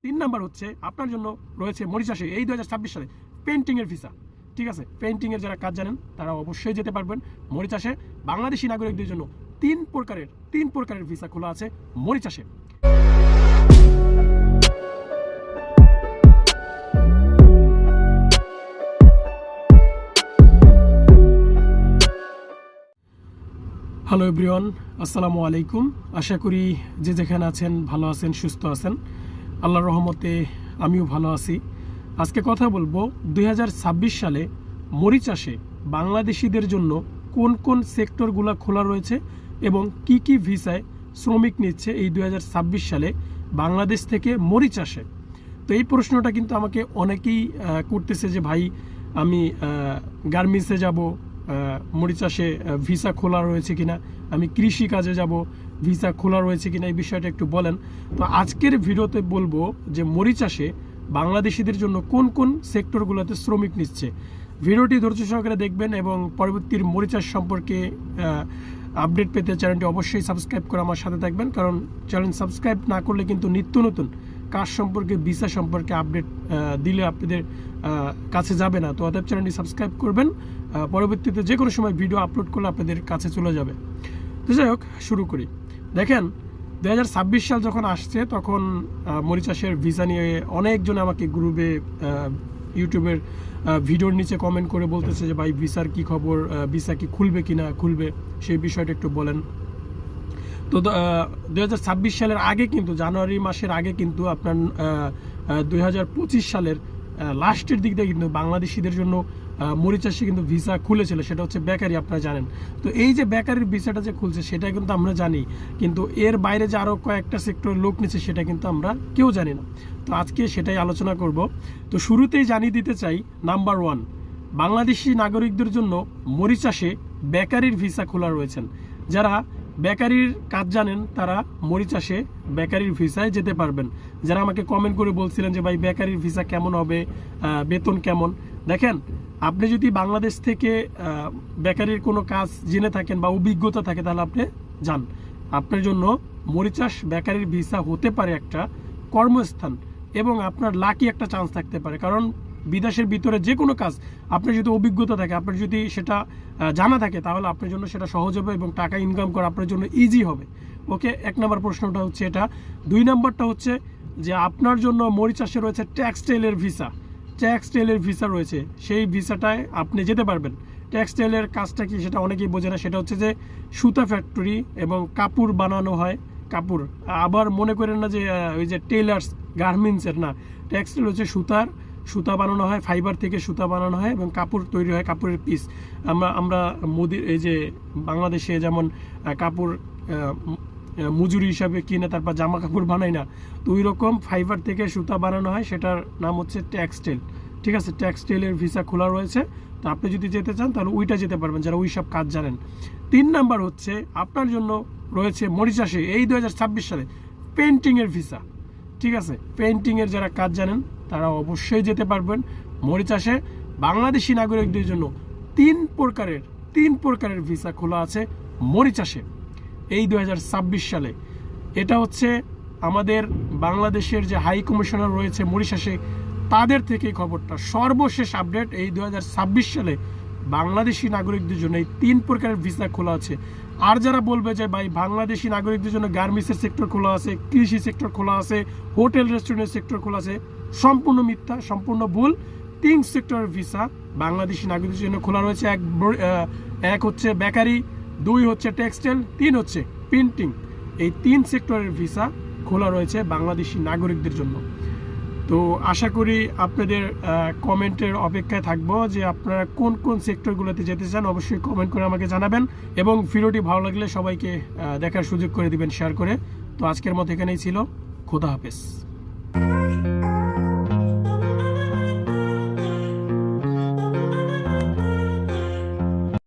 3 number হচ্ছে আপনার জন্য রয়েছে মরিচাষে এই 2026 সালে পেইন্টিংয়ের ভিসা। ঠিক আছে, পেইন্টিংয়ের যারা কাজ জানেন তারা অবশ্যই যেতে পারবেন মরিচাষে। বাংলাদেশি নাগরিকদের জন্য তিন প্রকারের ভিসা খোলা আছে মরিচাষে। হ্যালো এভরিওয়ান, আসসালামু আলাইকুম। আশা করি যে যেখানে আছেন ভালো আছেন, সুস্থ আছেন। আল্লাহর রহমতে আমিও ভালো আছি। আজকে কথা বলবো 2026 সালে মরিচাষে বাংলাদেশিদের জন্য কোন কোন সেক্টরগুলো খোলা রয়েছে এবং কি কি ভিসায় শ্রমিক নিচ্ছে এই 2026 সালে বাংলাদেশ থেকে মরিচাষে। তো এই প্রশ্নটা কিন্তু আমাকে অনেকেই করতেছে যে ভাই আমি গার্মেন্টসে যাব, মরিচাষে ভিসা খোলা রয়েছে কিনা, আমি কৃষি কাজে যাব, ভিসা খোলা রয়েছে কিনা, এই বিষয়টা একটু বলেন। তো আজকের ভিডিওতে বলবো যে মরিচাষে বাংলাদেশিদের জন্য কোন কোন সেক্টরগুলোতে শ্রমিক নিচ্ছে। ভিডিওটি ধৈর্য সহকারে দেখবেন এবং পরবর্তী মরিচাষ সম্পর্কে আপডেট পেতে চ্যানেলটি অবশ্যই সাবস্ক্রাইব করে আমার সাথে থাকবেন, কারণ চ্যানেল সাবস্ক্রাইব না করলে কিন্তু নিত্য নতুন কাজ সম্পর্কে, ভিসা সম্পর্কে আপডেট দিলে আপনাদের কাছে যাবে না। তো অতএব চ্যানেলটি সাবস্ক্রাইব করবেন, পরবর্তীতে যে কোনো সময় ভিডিও আপলোড করলে আপনাদের কাছে চলে যাবে। তো যাই হোক, শুরু করি। দেখেন 2026 সাল যখন আসছে তখন মরিচাষের ভিসা নিয়ে অনেকজন আমাকে গ্রুপে ইউটিউবের ভিডিওর নিচে কমেন্ট করে বলতেছে যে ভাই ভিসার কি খবর, ভিসা কি খুলবে কি না খুলবে, সেই বিষয়টা একটু বলেন। তো 2026 সালের আগে কিন্তু, জানুয়ারি মাসের আগে কিন্তু আপনার 2025 সালের লাস্টের দিক দিয়ে কিন্তু বাংলাদেশিদের জন্য মরিচাষে কিন্তু ভিসা খুলেছিল, সেটা হচ্ছে বেকারি, আপনারা জানেন। তো এই যে বেকারির ভিসাটা যে খুলছে সেটা কিন্তু আমরা জানি, কিন্তু এর বাইরে যে আরও কয়েকটা সেক্টরের লোক নিচ্ছে সেটা কিন্তু আমরা কেউ জানি না। তো আজকে সেটাই আলোচনা করব। তো শুরুতেই জানিয়ে দিতে চাই, নাম্বার 1, বাংলাদেশি নাগরিকদের জন্য মরিচাষে বেকারির ভিসা খোলা রয়েছেন। যারা বেকারির কাজ জানেন তারা মরিচাষে বেকারির ভিসায় যেতে পারবেন। যারা আমাকে কমেন্ট করে বলছিলেন যে ভাই বেকারির ভিসা কেমন হবে, বেতন কেমন, দেখেন আপনি যদি বাংলাদেশ থেকে বেকারির কোনো কাজ জেনে থাকেন বা অভিজ্ঞতা থাকে তাহলে আপনি যান। আপনার জন্য মরিচাষ বেকারির ভিসা হতে পারে একটা কর্মস্থান এবং আপনার লাকি একটা চান্স থাকতে পারে, কারণ বিদেশের ভিতরে যে কোনো কাজ আপনার যদি অভিজ্ঞতা থাকে, আপনার যদি সেটা জানা থাকে, তাহলে আপনার জন্য সেটা সহজ হবে এবং টাকা ইনকাম করা আপনার জন্য ইজি হবে। ওকে, 1 নম্বর প্রশ্নটা হচ্ছে এটা। 2 নম্বরটা হচ্ছে যে আপনার জন্য মরিচাষে রয়েছে টেক্সটাইলের ভিসা। টেক্সটাইলের ভিসা রয়েছে, সেই ভিসাটায় আপনি যেতে পারবেন। টেক্সটাইলের কাজটা কি সেটা অনেকেই বোঝে না। সেটা হচ্ছে যে সুতা ফ্যাক্টরি এবং কাপড় বানানো হয়, কাপড়। আবার মনে করেন না যে ওই যে টেলার্স, গার্মেন্টসের না। টেক্সটাইল হচ্ছে সুতা বানানো হয়, ফাইবার থেকে সুতা বানানো হয় এবং কাপড় তৈরি হয়, কাপড়ের পিস। আমরা এই যে বাংলাদেশে যেমন কাপড় মজুরি হিসাবে কিনে তারপর জামা কাপড় বানাই না, তো ওই রকম ফাইবার থেকে সুতা বানানো হয়, সেটার নাম হচ্ছে টেক্সটাইল। ঠিক আছে, টেক্সটাইলের ভিসা খোলা রয়েছে। তো আপনি যদি যেতে চান তাহলে ওইটা যেতে পারবেন, যারা ওই সব কাজ জানেন। 3 নাম্বার হচ্ছে আপনার জন্য রয়েছে মরিচাষে এই 2026 সালে পেইন্টিংয়ের ভিসা। ঠিক আছে, পেইন্টিংয়ের যারা কাজ জানেন তারা অবশ্যই যেতে পারবেন মরিচাষে। বাংলাদেশি নাগরিকদের জন্য তিন প্রকারের ভিসা খোলা আছে মরিচাষে এই 2026 সালে। এটা হচ্ছে আমাদের বাংলাদেশের যে হাই কমিশনার রয়েছে মরিচাষে, তাদের থেকে খবরটা, সর্বশেষ আপডেট। এই 2026 সালে বাংলাদেশি নাগরিকদের জন্য এই 3 প্রকারের ভিসা খোলা আছে। আর যারা বলবে যে ভাই বাংলাদেশি নাগরিকদের জন্য গার্মেন্টসের সেক্টর খোলা আছে, কৃষি সেক্টর খোলা আছে, হোটেল রেস্টুরেন্টের সেক্টর খোলা আছে, সম্পূর্ণ মিথ্যা, সম্পূর্ণ ভুল। 3 সেক্টরের ভিসা বাংলাদেশি নাগরিকদের জন্য খোলা রয়েছে। এক হচ্ছে বেকারি, 2 হচ্ছে টেক্সটাইল, 3 হচ্ছে প্রিন্টিং। এই 3 সেক্টরের ভিসা খোলা রয়েছে বাংলাদেশি নাগরিকদের জন্য। তো আশা করি আপনাদের কমেন্টের অপেক্ষায় থাকবো যে আপনারা কোন কোন সেক্টরগুলোতে যেতে চান, অবশ্যই কমেন্ট করে আমাকে জানাবেন এবং ভিডিওটি ভালো লাগলে সবাইকে দেখার সুযোগ করে দিবেন শেয়ার করে। তো আজকের মতো এখানেই ছিল, খোদা হাফেজ।